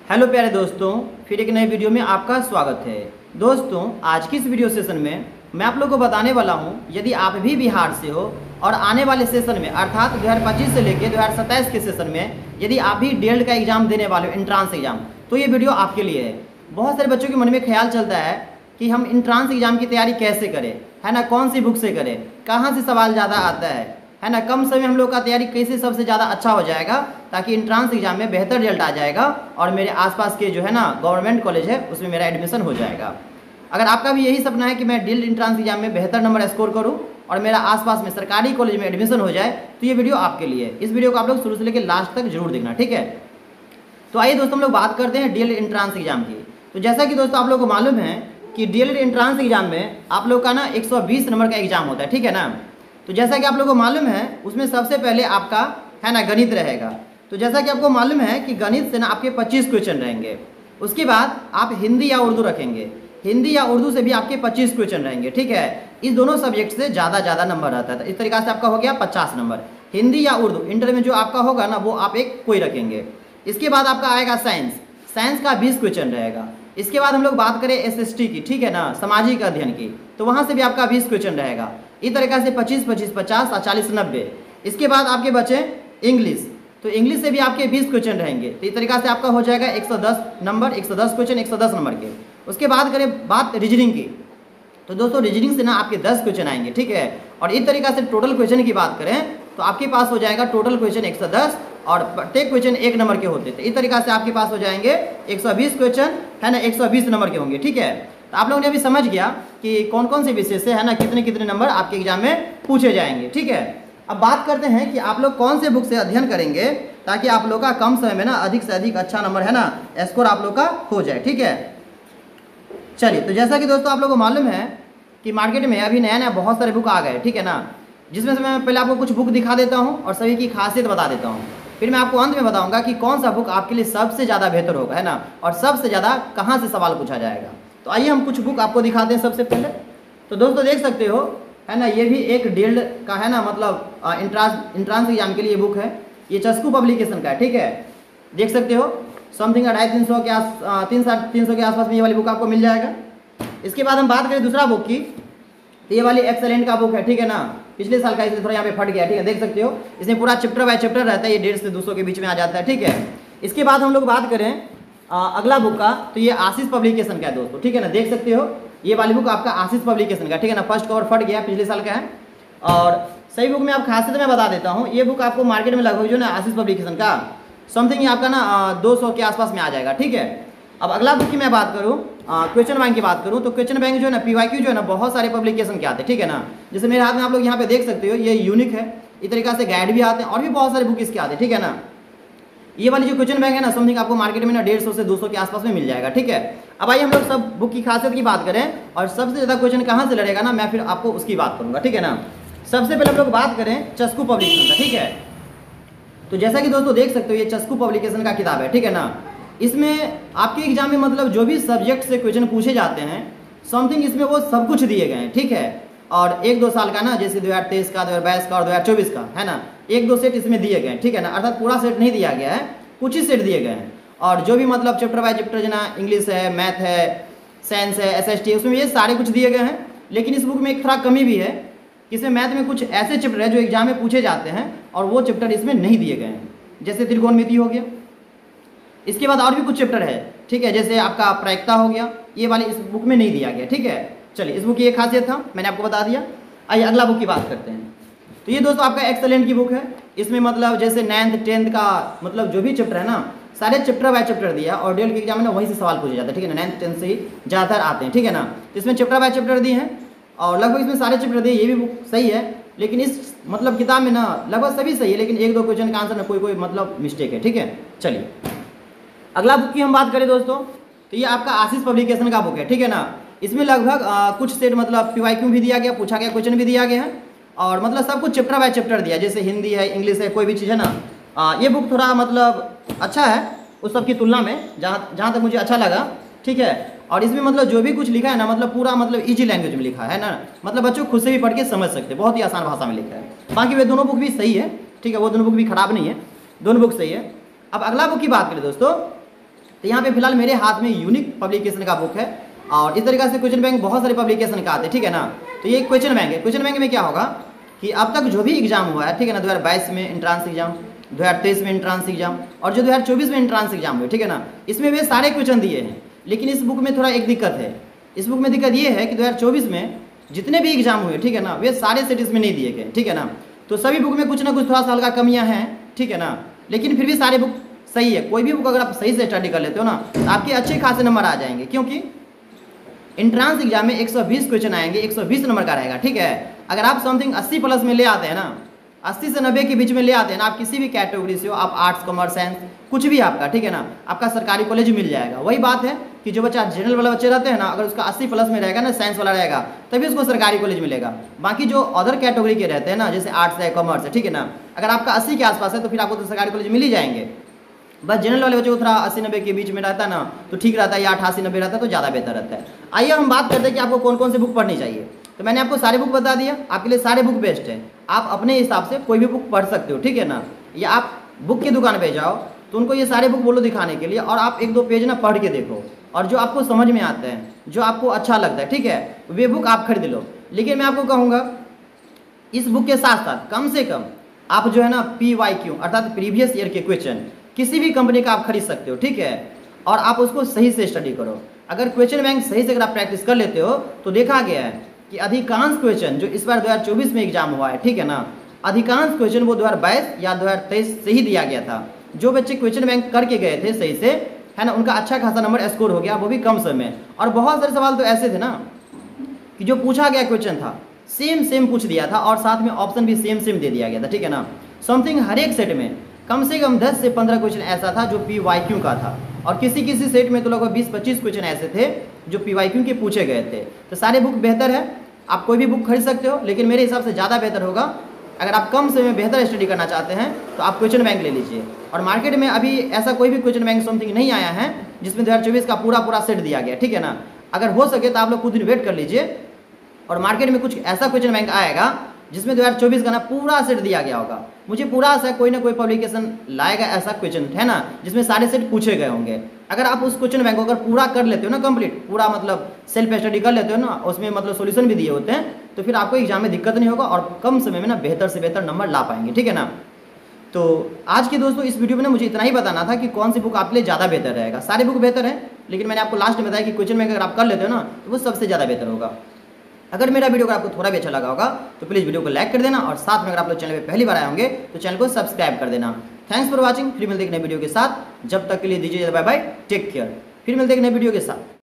Hello प्यारे दोस्तों, फिर एक नए वीडियो में आपका स्वागत है। दोस्तों, आज की इस वीडियो सेशन में मैं आप लोगों को बताने वाला हूं, यदि आप भी बिहार से हो और आने वाले सेशन में अर्थात 2025 से लेकर 2027 के सेशन में यदि आप भी डीएलएड का एग्जाम देने वाले हो, एंट्रांस एग्जाम, तो ये वीडियो आपके लिए है। बहुत सारे बच्चों के मन में ख्याल चलता है कि हम एंट्रांस एग्जाम की तैयारी कैसे करें, है ना, कौन सी बुक से करें, कहाँ से सवाल ज़्यादा आता है ना, कम समय हम लोग का तैयारी कैसे सबसे ज़्यादा अच्छा हो जाएगा ताकि एंट्रांस एग्जाम में बेहतर रिजल्ट आ जाएगा और मेरे आसपास के जो है ना गवर्नमेंट कॉलेज है उसमें मेरा एडमिशन हो जाएगा। अगर आपका भी यही सपना है कि मैं डीएलएड एंट्रांस एग्जाम में बेहतर नंबर स्कोर करूं और मेरा आसपास में सरकारी कॉलेज में एडमिशन हो जाए, तो ये वीडियो आपके लिए। इस वीडियो को आप लोग शुरू से लेकर लास्ट तक जरूर देखना, ठीक है। तो आइए दोस्तों, हम लोग बात करते हैं डीएलएड एंट्रांस एग्जाम की। तो जैसा कि दोस्तों आप लोग को मालूम है कि डीएलएड एंट्रांस एग्जाम में आप लोग का ना 120 नंबर का एग्जाम होता है, ठीक है ना। तो जैसा कि आप लोगों को मालूम है उसमें सबसे पहले आपका है ना गणित रहेगा। तो जैसा कि आपको मालूम है कि गणित से ना आपके 25 क्वेश्चन रहेंगे। उसके बाद आप हिंदी या उर्दू रखेंगे, हिंदी या उर्दू से भी आपके 25 क्वेश्चन रहेंगे, ठीक है। इस दोनों सब्जेक्ट से ज़्यादा नंबर रहता है। इस तरीके से आपका हो गया 50 नंबर। हिंदी या उर्दू इंटर में जो आपका होगा ना वो आप एक कोई रखेंगे। इसके बाद आपका आएगा साइंस, साइंस का 20 क्वेश्चन रहेगा। इसके बाद हम लोग बात करें एसएसटी की, ठीक है ना, सामाजिक अध्ययन की, तो वहाँ से भी आपका 20 क्वेश्चन रहेगा। इस तरीके से 25, 25, 50 और 40, 90। इसके बाद आपके बचे इंग्लिश, तो इंग्लिश से भी आपके 20 क्वेश्चन रहेंगे। तो इस तरीके से आपका हो जाएगा 110 नंबर, 110 क्वेश्चन 110 नंबर के। उसके बाद करें बात रीजनिंग की, तो दोस्तों रीजनिंग से ना आपके 10 क्वेश्चन आएंगे, ठीक है। और इस तरीके से टोटल क्वेश्चन की बात करें तो आपके पास हो जाएगा टोटल क्वेश्चन 110 और प्रत्येक क्वेश्चन 1 नंबर के होते थे। इस तरीके से आपके पास हो जाएंगे 120 क्वेश्चन, है ना, 120 नंबर के होंगे, ठीक है। तो आप लोगों ने अभी समझ गया कि कौन कौन से विषय से है ना कितने कितने नंबर आपके एग्जाम में पूछे जाएंगे, ठीक है। अब बात करते हैं कि आप लोग कौन से बुक से अध्ययन करेंगे ताकि आप लोग का कम समय में ना अधिक से अधिक अच्छा नंबर है ना स्कोर आप लोग का हो जाए, ठीक है। चलिए, तो जैसा कि दोस्तों आप लोगों को मालूम है कि मार्केट में अभी नया नया बहुत सारे बुक आ गए, ठीक है ना, जिसमें से मैं पहले आपको कुछ बुक दिखा देता हूँ और सभी की खासियत बता देता हूँ। फिर मैं आपको अंत में बताऊंगा कि कौन सा बुक आपके लिए सबसे ज़्यादा बेहतर होगा, है ना, और सबसे ज़्यादा कहाँ से सवाल पूछा जाएगा। तो आइए हम कुछ बुक आपको दिखाते हैं सबसे पहले। तो दोस्तों देख सकते हो, है ना, ये भी एक डीएलएड का है ना, मतलब एंट्रांस एग्जाम के लिए बुक है। ये चस्कू पब्लिकेशन का है, ठीक है। देख सकते हो समथिंग 250-300 के 300 के आसपास में ये वाली बुक आपको मिल जाएगा। इसके बाद हम बात करें दूसरा बुक की, तो ये वाली एक्सेलेंट का बुक है, ठीक है ना। पिछले साल का, इसलिए थोड़ा यहाँ पे फट गया, ठीक है। देख सकते हो इसमें पूरा चैप्टर बाय चैप्टर रहता है, ये 150 से 200 के बीच में आ जाता है, ठीक है। इसके बाद हम लोग बात करें अगला बुक का, तो ये आशीष पब्लिकेशन का है दोस्तों, ठीक है ना। देख सकते हो ये वाली बुक आपका आशीष पब्लिकेशन का, ठीक है ना। फर्स्ट कवर फट गया, पिछले साल का है। और सही बुक में आप खासियत में बता देता हूँ, ये बुक आपको मार्केट में लगभग जो ना आशीष पब्लिकेशन का समथिंग आपका ना 200 के आसपास में आ जाएगा, ठीक है। अब अगला बुक की मैं बात करूँ, क्वेश्चन बैंक की बात करूँ, तो क्वेश्चन बैंक जो है ना पीवाईक्यू जो है ना बहुत सारे पब्लिकेशन के आते हैं, ठीक है ना। जैसे मेरे हाथ में आप लोग यहाँ पे देख सकते हो ये यूनिक है। इस तरीके से गाइड भी आते हैं और भी बहुत सारे बुक इसके आते हैं, ठीक है ना। ये वाली जो क्वेश्चन बैंक है ना समथिंग आपको मार्केट में ना 150 से 200 के आसपास में मिल जाएगा, ठीक है। अब आइए हम लोग सब बुक की खासियत की बात करें और सबसे ज़्यादा क्वेश्चन कहाँ से लड़ेगा ना, मैं फिर आपको उसकी बात करूँगा, ठीक है ना। सबसे पहले हम लोग बात करें चस्कू पब्लिकेशन का, ठीक है। तो जैसा कि दोस्तों देख सकते हो ये चस्कू पब्लिकेशन का किताब है, ठीक है ना। इसमें आपके एग्जाम में मतलब जो भी सब्जेक्ट से क्वेश्चन पूछे जाते हैं समथिंग इसमें वो सब कुछ दिए गए हैं, ठीक है। और 1-2 साल का ना, जैसे 2023 का, 2022 का और 2024 का, है ना, 1-2 सेट इसमें दिए गए हैं, ठीक है ना। अर्थात पूरा सेट नहीं दिया गया है, कुछ ही सेट दिए गए हैं। और जो भी मतलब चैप्टर बाय चैप्टर जो ना इंग्लिश है, मैथ है, साइंस है, एसएसटी है, उसमें ये सारे कुछ दिए गए हैं। लेकिन इस बुक में एक थोड़ा कमी भी है, इसमें मैथ में कुछ ऐसे चैप्टर है जो एग्जाम में पूछे जाते हैं और वो चैप्टर इसमें नहीं दिए गए हैं, जैसे त्रिकोणमिति हो गया। इसके बाद और भी कुछ चैप्टर है, ठीक है, जैसे आपका प्रायिकता हो गया, ये वाले इस बुक में नहीं दिया गया, ठीक है। चलिए, इस बुक की एक खासियत था, मैंने आपको बता दिया। आइए अगला बुक की बात करते हैं। तो ये दोस्तों आपका एक्सेलेंट की बुक है। इसमें मतलब जैसे 9th 10th का मतलब जो भी चैप्टर है ना सारे चैप्टर बाय चैप्टर दिया और डीएलएड के एग्जाम में ना वहीं से सवाल पूछे जाते हैं, ठीक है ना। 9th 10th से ही ज़्यादातर आते हैं, ठीक है ना। तो इसमें चैप्टर बाय चैप्टर दिए हैं और लगभग इसमें सारे चैप्टर दिए। ये भी बुक सही है, लेकिन इस मतलब किताब में ना लगभग सभी सही है, लेकिन 1-2 क्वेश्चन का आंसर ना कोई मतलब मिस्टेक है, ठीक है। चलिए अगला बुक की हम बात करें दोस्तों, तो ये आपका आशीष पब्लिकेशन का बुक है, ठीक है ना। इसमें लगभग कुछ सेट मतलब पीवाईक्यू भी दिया गया, पूछा गया क्वेश्चन भी दिया गया है और मतलब सब कुछ चैप्टर बाय चैप्टर दिया, जैसे हिंदी है, इंग्लिश है, कोई भी चीज़ है ना। ये बुक थोड़ा मतलब अच्छा है उस सब की तुलना में, जहाँ तक मुझे अच्छा लगा, ठीक है। और इसमें मतलब जो भी कुछ लिखा है ना मतलब पूरा मतलब इजी लैंग्वेज में लिखा है ना, मतलब बच्चों खुद से भी पढ़ के समझ सकते हैं, बहुत ही आसान भाषा में लिखा है। बाकी वे दोनों बुक भी सही है, ठीक है, वो दोनों बुक भी खराब नहीं है, दोनों बुक सही है। अब अगला बुक की बात करें दोस्तों, तो यहाँ पे फिलहाल मेरे हाथ में यूनिक पब्लिकेशन का बुक है और इस तरीके से क्वेश्चन बैंक बहुत सारे पब्लिकेशन का आते हैं, ठीक है ना। तो ये क्वेश्चन बैंक है। क्वेश्चन बैंक में क्या होगा कि अब तक जो भी एग्जाम हुआ है, ठीक है ना, 2022 में एंट्रांस एग्जाम, 2023 में एंट्रांस एग्जाम और जो 2024 में एंट्रांस एग्जाम हुए, ठीक है ना, इसमें वे सारे क्वेश्चन दिए हैं। लेकिन इस बुक में थोड़ा एक दिक्कत है। इस बुक में दिक्कत ये है कि 2024 में जितने भी एग्जाम हुए, ठीक है ना, वे सारे सेट इसमें नहीं दिए गए, ठीक है ना। तो सभी बुक में कुछ ना कुछ थोड़ा सा हल्का कमियां हैं, ठीक है ना, लेकिन फिर भी सारे बुक सही है। कोई भी बुक अगर आप सही से स्टडी कर लेते हो ना तो आपके अच्छे खासे नंबर आ जाएंगे, क्योंकि एंट्रांस एग्जाम में 120 क्वेश्चन आएंगे, 120 नंबर का रहेगा, ठीक है। अगर आप समथिंग 80 प्लस में ले आते हैं ना, 80 से 90 के बीच में ले आते हैं ना, आप किसी भी कैटेगरी से हो, आप आर्ट्स कॉमर्स साइंस कुछ भी आपका, ठीक है ना, आपका सरकारी कॉलेज मिल जाएगा। वही बात है कि जो बच्चा जनरल वाला बच्चे रहते हैं ना, अगर उसका 80 प्लस में रहेगा ना, साइंस वाला रहेगा, तभी उसको सरकारी कॉलेज मिलेगा। बाकी जो अदर कैटेगरी के रहते हैं ना, जैसे आर्ट्स है, कॉमर्स है, ठीक है ना, अगर आपका 80 के आसपास है तो फिर आपको तो सरकारी कॉलेज मिल ही जाएंगे। बस जनरल वाले बच्चों को थोड़ा 80-90 के बीच में रहता है ना तो ठीक रहता है, या 88-90 रहता है तो ज़्यादा बेहतर रहता है। आइए हम बात करते हैं कि आपको कौन कौन सी बुक पढ़नी चाहिए। तो मैंने आपको सारे बुक बता दिया, आपके लिए सारे बुक बेस्ट है। आप अपने हिसाब से कोई भी बुक पढ़ सकते हो, ठीक है ना। या आप बुक की दुकान पे जाओ तो उनको ये सारे बुक बोलो दिखाने के लिए, और आप 1-2 पेज ना पढ़ के देखो, और जो आपको समझ में आता है, जो आपको अच्छा लगता है, ठीक है, वे बुक आप खरीद लो। लेकिन मैं आपको कहूँगा इस बुक के साथ साथ कम से कम आप जो है ना PYQ अर्थात प्रीवियस ईयर के क्वेश्चन किसी भी कंपनी का आप खरीद सकते हो, ठीक है, और आप उसको सही से स्टडी करो। अगर क्वेश्चन बैंक सही से अगर आप प्रैक्टिस कर लेते हो तो देखा गया है कि अधिकांश क्वेश्चन जो इस बार 2024 में एग्जाम हुआ है, ठीक है ना, अधिकांश क्वेश्चन वो 2022 या 2023 से ही दिया गया था। जो बच्चे क्वेश्चन बैंक करके गए थे सही से, है ना, उनका अच्छा खासा नंबर स्कोर हो गया, वो भी कम समय में। और बहुत सारे सवाल तो ऐसे थे ना कि जो पूछा गया क्वेश्चन था सेम पूछ दिया था, और साथ में ऑप्शन भी सेम दे दिया गया था, ठीक है ना। समथिंग हर एक सेट में कम से कम 10 से 15 क्वेश्चन ऐसा था जो PYQ का था, और किसी सेट में तो लगभग 20-25 क्वेश्चन ऐसे थे जो PYQ के पूछे गए थे। तो सारे बुक बेहतर है, आप कोई भी बुक खरीद सकते हो, लेकिन मेरे हिसाब से ज़्यादा बेहतर होगा अगर आप कम समय में बेहतर स्टडी करना चाहते हैं तो आप क्वेश्चन बैंक ले लीजिए। और मार्केट में अभी ऐसा कोई भी क्वेश्चन बैंक समथिंग नहीं आया है जिसमें 2024 का पूरा सेट दिया गया, ठीक है ना। अगर हो सके तो आप लोग कुछ दिन वेट कर लीजिए, और मार्केट में कुछ ऐसा क्वेश्चन बैंक आएगा जिसमें 2024 का ना पूरा सेट दिया गया होगा। मुझे पूरा आशा है कोई ना कोई पब्लिकेशन लाएगा ऐसा क्वेश्चन, है ना, जिसमें सारे सेट पूछे गए होंगे। अगर आप उस क्वेश्चन बैंक को अगर पूरा कर लेते हो ना, कंप्लीट पूरा मतलब सेल्फ स्टडी कर लेते हो ना, उसमें मतलब सॉल्यूशन भी दिए होते हैं, तो फिर आपको एग्जाम में दिक्कत नहीं होगा और कम समय में ना बेहतर से बेहतर नंबर ला पाएंगे, ठीक है ना। तो आज के दोस्तों इस वीडियो में ना मुझे इतना ही बताना था कि कौन सी बुक आपके लिए ज़्यादा बेहतर रहेगा। सारे बुक बेहतर है, लेकिन मैंने आपको लास्ट में बताया कि क्वेश्चन बैंक अगर आप कर लेते हो ना तो वो सबसे ज़्यादा बेहतर होगा। अगर मेरा वीडियो आपको थोड़ा भी अच्छा लगा होगा तो प्लीज़ वीडियो को लाइक कर देना, और साथ में अगर आप लोग चैनल पे पहली बार आए होंगे तो चैनल को सब्सक्राइब कर देना। Thanks for watching. फिर मिलते हैं एक नए वीडियो के साथ, जब तक के लिए दीजिए बाय बाय, टेक केयर। फिर मिलते हैं एक नए वीडियो के साथ।